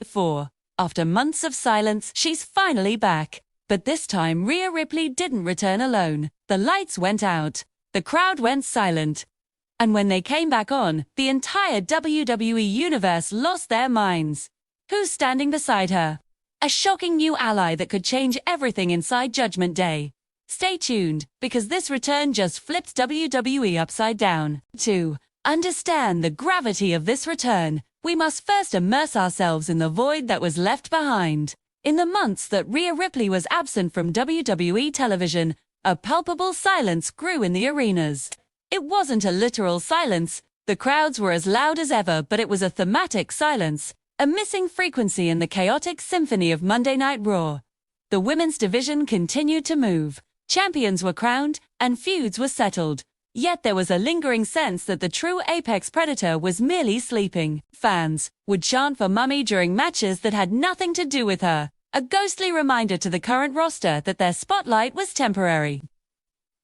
4. After months of silence, she's finally back. But this time Rhea Ripley didn't return alone. The lights went out. The crowd went silent. And when they came back on, the entire WWE Universe lost their minds. Who's standing beside her? A shocking new ally that could change everything inside Judgment Day. Stay tuned, because this return just flipped WWE upside down. To understand the gravity of this return, we must first immerse ourselves in the void that was left behind. In the months that Rhea Ripley was absent from WWE television, a palpable silence grew in the arenas. It wasn't a literal silence. The crowds were as loud as ever, but it was a thematic silence, a missing frequency in the chaotic symphony of Monday Night Raw. The women's division continued to move. Champions were crowned, and feuds were settled. Yet there was a lingering sense that the true apex predator was merely sleeping. Fans would chant for Mami during matches that had nothing to do with her, a ghostly reminder to the current roster that their spotlight was temporary.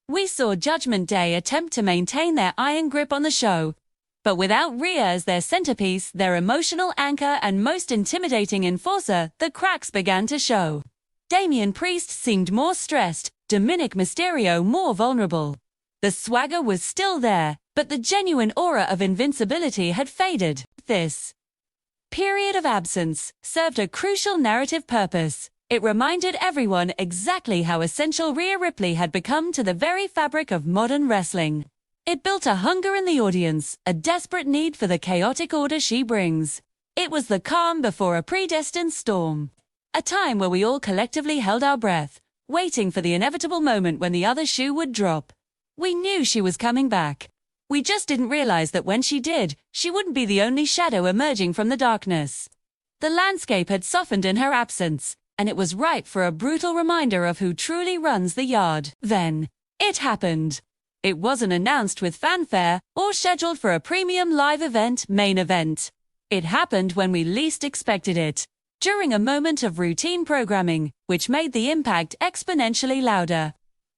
We saw Judgment Day attempt to maintain their iron grip on the show, but without Rhea as their centerpiece, their emotional anchor and most intimidating enforcer, the cracks began to show. Damian Priest seemed more stressed, Dominic Mysterio more vulnerable. The swagger was still there, but the genuine aura of invincibility had faded. This period of absence served a crucial narrative purpose. It reminded everyone exactly how essential Rhea Ripley had become to the very fabric of modern wrestling. It built a hunger in the audience, a desperate need for the chaotic order she brings. It was the calm before a predestined storm. A time where we all collectively held our breath, waiting for the inevitable moment when the other shoe would drop. We knew she was coming back. We just didn't realize that when she did, she wouldn't be the only shadow emerging from the darkness. The landscape had softened in her absence, and it was ripe for a brutal reminder of who truly runs the yard. Then, it happened. It wasn't announced with fanfare or scheduled for a premium live event main event. It happened when we least expected it. During a moment of routine programming, which made the impact exponentially louder.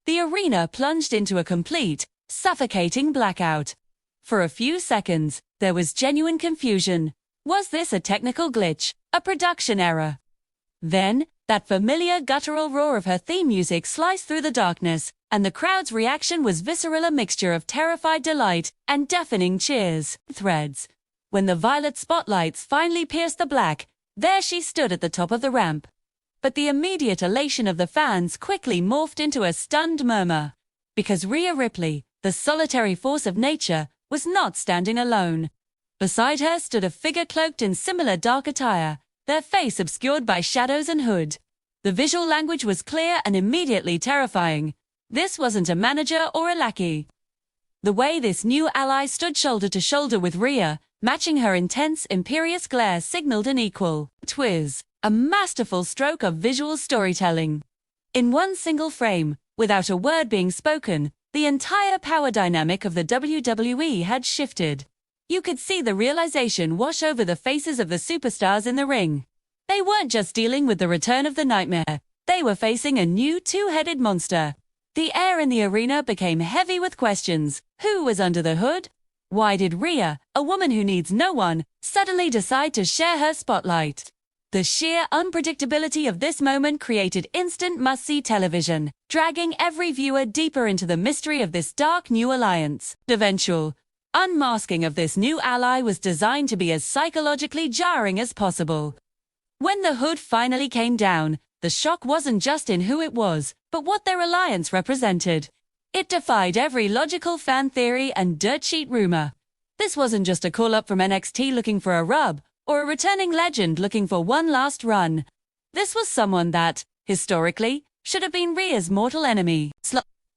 The arena plunged into a complete, suffocating blackout. For a few seconds, there was genuine confusion. Was this a technical glitch, a production error? Then, that familiar guttural roar of her theme music sliced through the darkness, and the crowd's reaction was visceral, a mixture of terrified delight and deafening cheers. Threads. When the violet spotlights finally pierced the black, there she stood at the top of the ramp. But the immediate elation of the fans quickly morphed into a stunned murmur. Because Rhea Ripley, the solitary force of nature, was not standing alone. Beside her stood a figure cloaked in similar dark attire, their face obscured by shadows and hood. The visual language was clear and immediately terrifying. This wasn't a manager or a lackey. The way this new ally stood shoulder to shoulder with Rhea, matching her intense, imperious glare, signaled an equal. Twiz, a masterful stroke of visual storytelling. In one single frame, without a word being spoken, the entire power dynamic of the WWE had shifted. You could see the realization wash over the faces of the superstars in the ring. They weren't just dealing with the return of the nightmare. They were facing a new two-headed monster. The air in the arena became heavy with questions. Who was under the hood? Why did Rhea, a woman who needs no one, suddenly decide to share her spotlight? The sheer unpredictability of this moment created instant must-see television, dragging every viewer deeper into the mystery of this dark new alliance. The eventual unmasking of this new ally was designed to be as psychologically jarring as possible. When the hood finally came down, the shock wasn't just in who it was, but what their alliance represented. It defied every logical fan theory and dirt sheet rumor. This wasn't just a call-up from NXT looking for a rub, or a returning legend looking for one last run. This was someone that, historically, should have been Rhea's mortal enemy.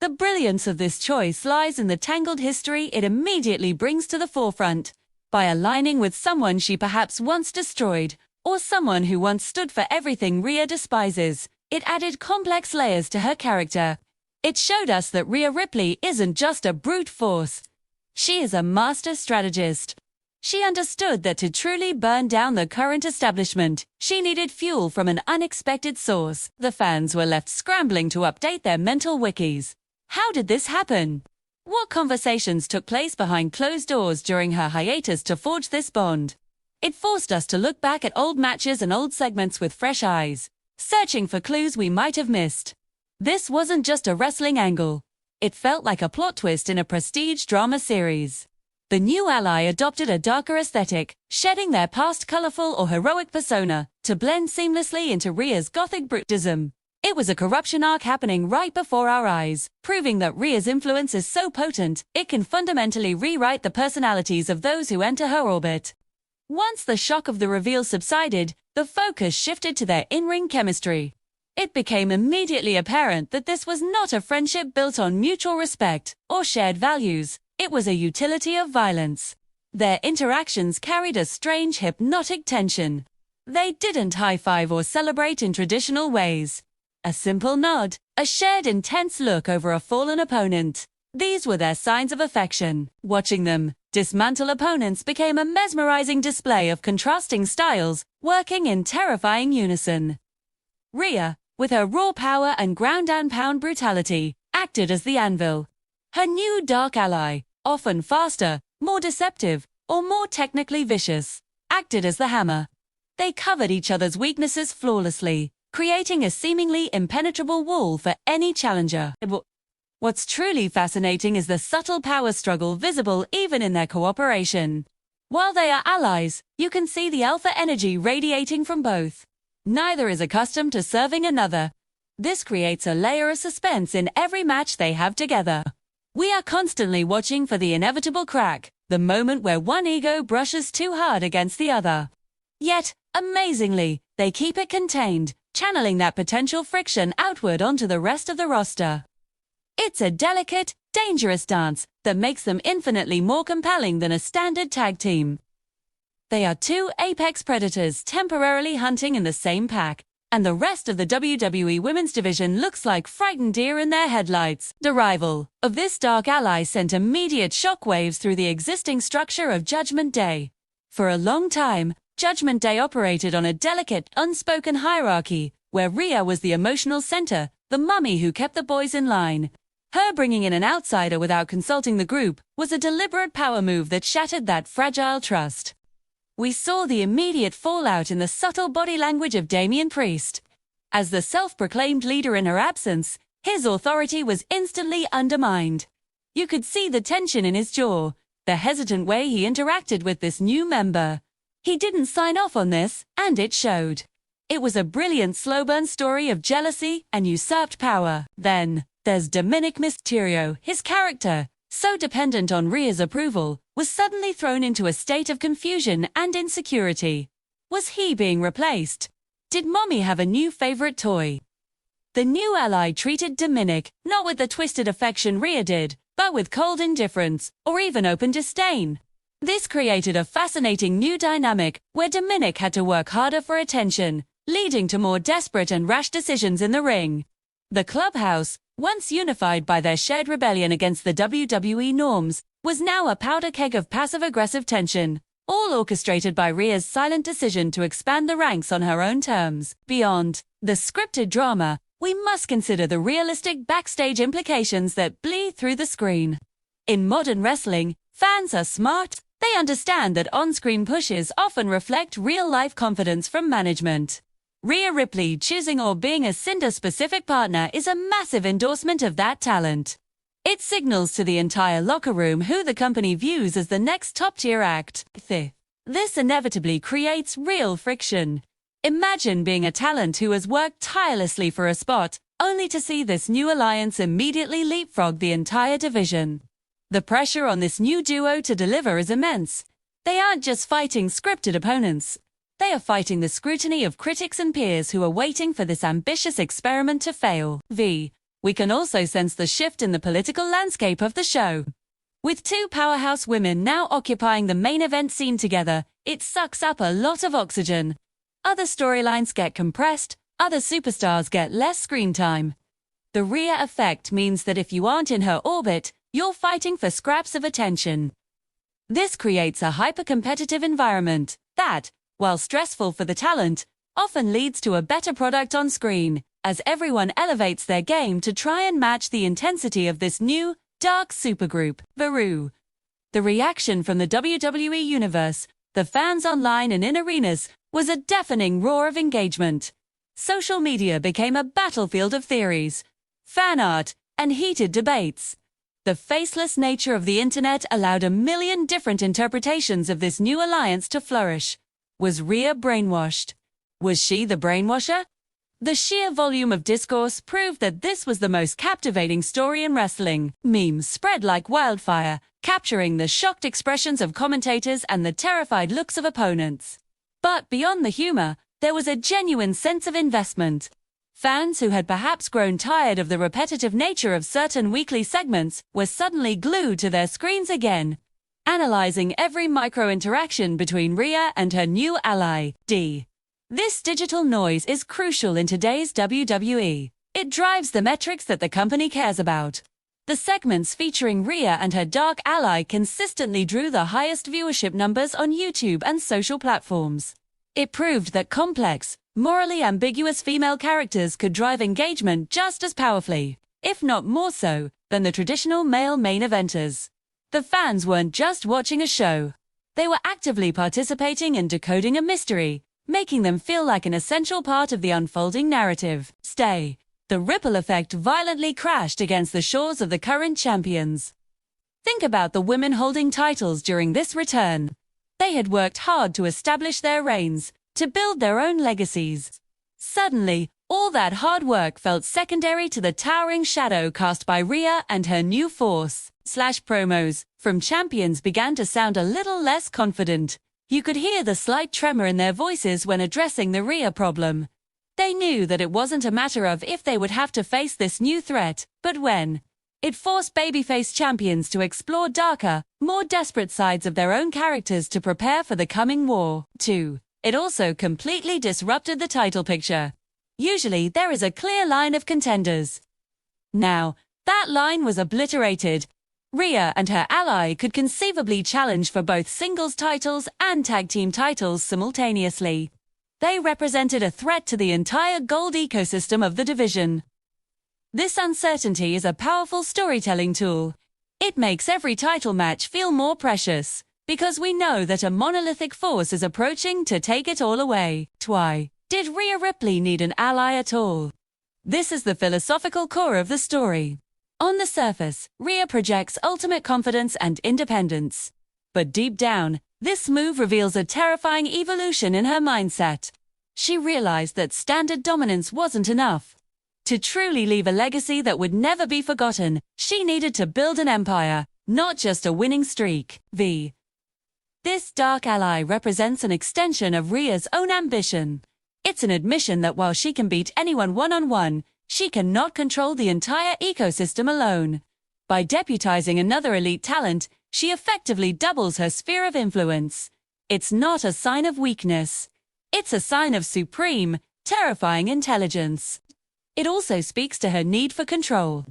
The brilliance of this choice lies in the tangled history it immediately brings to the forefront. By aligning with someone she perhaps once destroyed, or someone who once stood for everything Rhea despises, it added complex layers to her character. It showed us that Rhea Ripley isn't just a brute force. She is a master strategist. She understood that to truly burn down the current establishment, she needed fuel from an unexpected source. The fans were left scrambling to update their mental wikis. How did this happen? What conversations took place behind closed doors during her hiatus to forge this bond? It forced us to look back at old matches and old segments with fresh eyes, searching for clues we might have missed. This wasn't just a wrestling angle. It felt like a plot twist in a prestige drama series. The new ally adopted a darker aesthetic, shedding their past colorful or heroic persona to blend seamlessly into Rhea's gothic brutism. It was a corruption arc happening right before our eyes, proving that Rhea's influence is so potent, it can fundamentally rewrite the personalities of those who enter her orbit. Once the shock of the reveal subsided, the focus shifted to their in-ring chemistry. It became immediately apparent that this was not a friendship built on mutual respect or shared values. It was a utility of violence. Their interactions carried a strange hypnotic tension. They didn't high-five or celebrate in traditional ways. A simple nod, a shared intense look over a fallen opponent. These were their signs of affection. Watching them dismantle opponents became a mesmerizing display of contrasting styles, working in terrifying unison. Rhea, with her raw power and ground-and-pound brutality, acted as the anvil. Her new dark ally, often faster, more deceptive, or more technically vicious, acted as the hammer. They covered each other's weaknesses flawlessly, creating a seemingly impenetrable wall for any challenger. What's truly fascinating is the subtle power struggle visible even in their cooperation. While they are allies, you can see the alpha energy radiating from both. Neither is accustomed to serving another. This creates a layer of suspense in every match they have together. We are constantly watching for the inevitable crack, the moment where one ego brushes too hard against the other. Yet, amazingly, they keep it contained, channeling that potential friction outward onto the rest of the roster. It's a delicate, dangerous dance that makes them infinitely more compelling than a standard tag team. They are two apex predators temporarily hunting in the same pack, and the rest of the WWE Women's Division looks like frightened deer in their headlights. The arrival of this dark ally sent immediate shockwaves through the existing structure of Judgment Day. For a long time, Judgment Day operated on a delicate, unspoken hierarchy, where Rhea was the emotional center, the mummy who kept the boys in line. Her bringing in an outsider without consulting the group was a deliberate power move that shattered that fragile trust. We saw the immediate fallout in the subtle body language of Damian Priest. As the self-proclaimed leader in her absence, his authority was instantly undermined. You could see the tension in his jaw, the hesitant way he interacted with this new member. He didn't sign off on this, and it showed. It was a brilliant slow-burn story of jealousy and usurped power. Then, there's Dominic Mysterio. His character, so dependent on Rhea's approval, was suddenly thrown into a state of confusion and insecurity. Was he being replaced? Did Mami have a new favorite toy? The new ally treated Dominic not with the twisted affection Rhea did, but with cold indifference, or even open disdain. This created a fascinating new dynamic where Dominic had to work harder for attention, leading to more desperate and rash decisions in the ring. The clubhouse, once unified by their shared rebellion against the WWE norms, was now a powder keg of passive-aggressive tension, all orchestrated by Rhea's silent decision to expand the ranks on her own terms. Beyond the scripted drama, we must consider the realistic backstage implications that bleed through the screen. In modern wrestling, fans are smart. They understand that on-screen pushes often reflect real-life confidence from management. Rhea Ripley choosing or being a Cinder-specific partner is a massive endorsement of that talent. It signals to the entire locker room who the company views as the next top-tier act. This inevitably creates real friction. Imagine being a talent who has worked tirelessly for a spot, only to see this new alliance immediately leapfrog the entire division. The pressure on this new duo to deliver is immense. They aren't just fighting scripted opponents. They are fighting the scrutiny of critics and peers who are waiting for this ambitious experiment to fail. We can also sense the shift in the political landscape of the show. With two powerhouse women now occupying the main event scene together, it sucks up a lot of oxygen. Other storylines get compressed, other superstars get less screen time. The Rhea effect means that if you aren't in her orbit, you're fighting for scraps of attention. This creates a hyper-competitive environment that, while stressful for the talent, often leads to a better product on screen, as everyone elevates their game to try and match the intensity of this new, dark supergroup, Baru. The reaction from the WWE Universe The fans online and in arenas was a deafening roar of engagement. Social media became a battlefield of theories, fan art, and heated debates. The faceless nature of the internet allowed a million different interpretations of this new alliance to flourish. Was Rhea brainwashed? Was she the brainwasher? The sheer volume of discourse proved that this was the most captivating story in wrestling. Memes spread like wildfire, capturing the shocked expressions of commentators and the terrified looks of opponents. But beyond the humor, there was a genuine sense of investment. Fans who had perhaps grown tired of the repetitive nature of certain weekly segments were suddenly glued to their screens again, analyzing every micro-interaction between Rhea and her new ally, D. This digital noise is crucial in today's WWE. It drives the metrics that the company cares about. The segments featuring Rhea and her dark ally consistently drew the highest viewership numbers on YouTube and social platforms. It proved that complex, morally ambiguous female characters could drive engagement just as powerfully, if not more so, than the traditional male main eventers. The fans weren't just watching a show. They were actively participating in decoding a mystery, making them feel like an essential part of the unfolding narrative. The ripple effect violently crashed against the shores of the current champions. Think about the women holding titles during this return. They had worked hard to establish their reigns, to build their own legacies. Suddenly, all that hard work felt secondary to the towering shadow cast by Rhea and her new force. Promos from champions began to sound a little less confident. You could hear the slight tremor in their voices when addressing the Rhea problem. They knew that it wasn't a matter of if they would have to face this new threat, but when. It forced babyface champions to explore darker, more desperate sides of their own characters to prepare for the coming war. 2. It also completely disrupted the title picture. Usually there is a clear line of contenders. Now, that line was obliterated. Rhea and her ally could conceivably challenge for both singles titles and tag team titles simultaneously. They represented a threat to the entire gold ecosystem of the division. This uncertainty is a powerful storytelling tool. It makes every title match feel more precious, because we know that a monolithic force is approaching to take it all away. Why did Rhea Ripley need an ally at all? This is the philosophical core of the story. On the surface, Rhea projects ultimate confidence and independence. But deep down, this move reveals a terrifying evolution in her mindset. She realized that standard dominance wasn't enough. To truly leave a legacy that would never be forgotten, she needed to build an empire, not just a winning streak. This dark ally represents an extension of Rhea's own ambition. It's an admission that while she can beat anyone one-on-one, she cannot control the entire ecosystem alone. By deputizing another elite talent, she effectively doubles her sphere of influence. It's not a sign of weakness. It's a sign of supreme, terrifying intelligence. It also speaks to her need for control.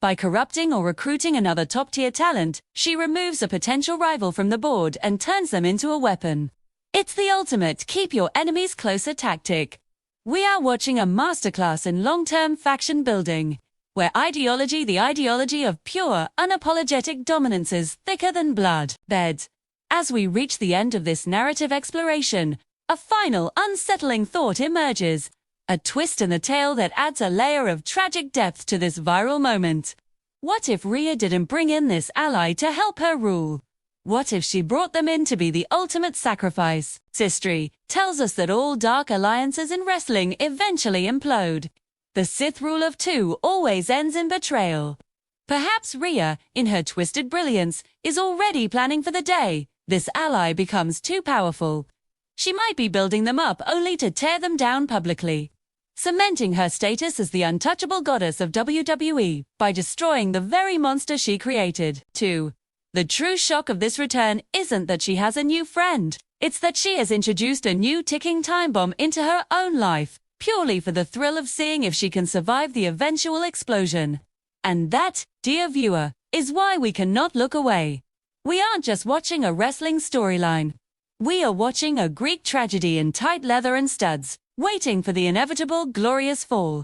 By corrupting or recruiting another top-tier talent, she removes a potential rival from the board and turns them into a weapon. It's the ultimate keep your enemies closer tactic. We are watching a masterclass in long-term faction building, where the ideology of pure, unapologetic dominance is thicker than blood. As we reach the end of this narrative exploration, a final unsettling thought emerges. A twist in the tale that adds a layer of tragic depth to this viral moment. What if Rhea didn't bring in this ally to help her rule? What if she brought them in to be the ultimate sacrifice? History tells us that all dark alliances in wrestling eventually implode. The Sith rule of two always ends in betrayal. Perhaps Rhea, in her twisted brilliance, is already planning for the day this ally becomes too powerful. She might be building them up only to tear them down publicly, cementing her status as the untouchable goddess of WWE by destroying the very monster she created. 2. The true shock of this return isn't that she has a new friend. It's that she has introduced a new ticking time bomb into her own life, purely for the thrill of seeing if she can survive the eventual explosion. And that, dear viewer, is why we cannot look away. We aren't just watching a wrestling storyline. We are watching a Greek tragedy in tight leather and studs, waiting for the inevitable glorious fall.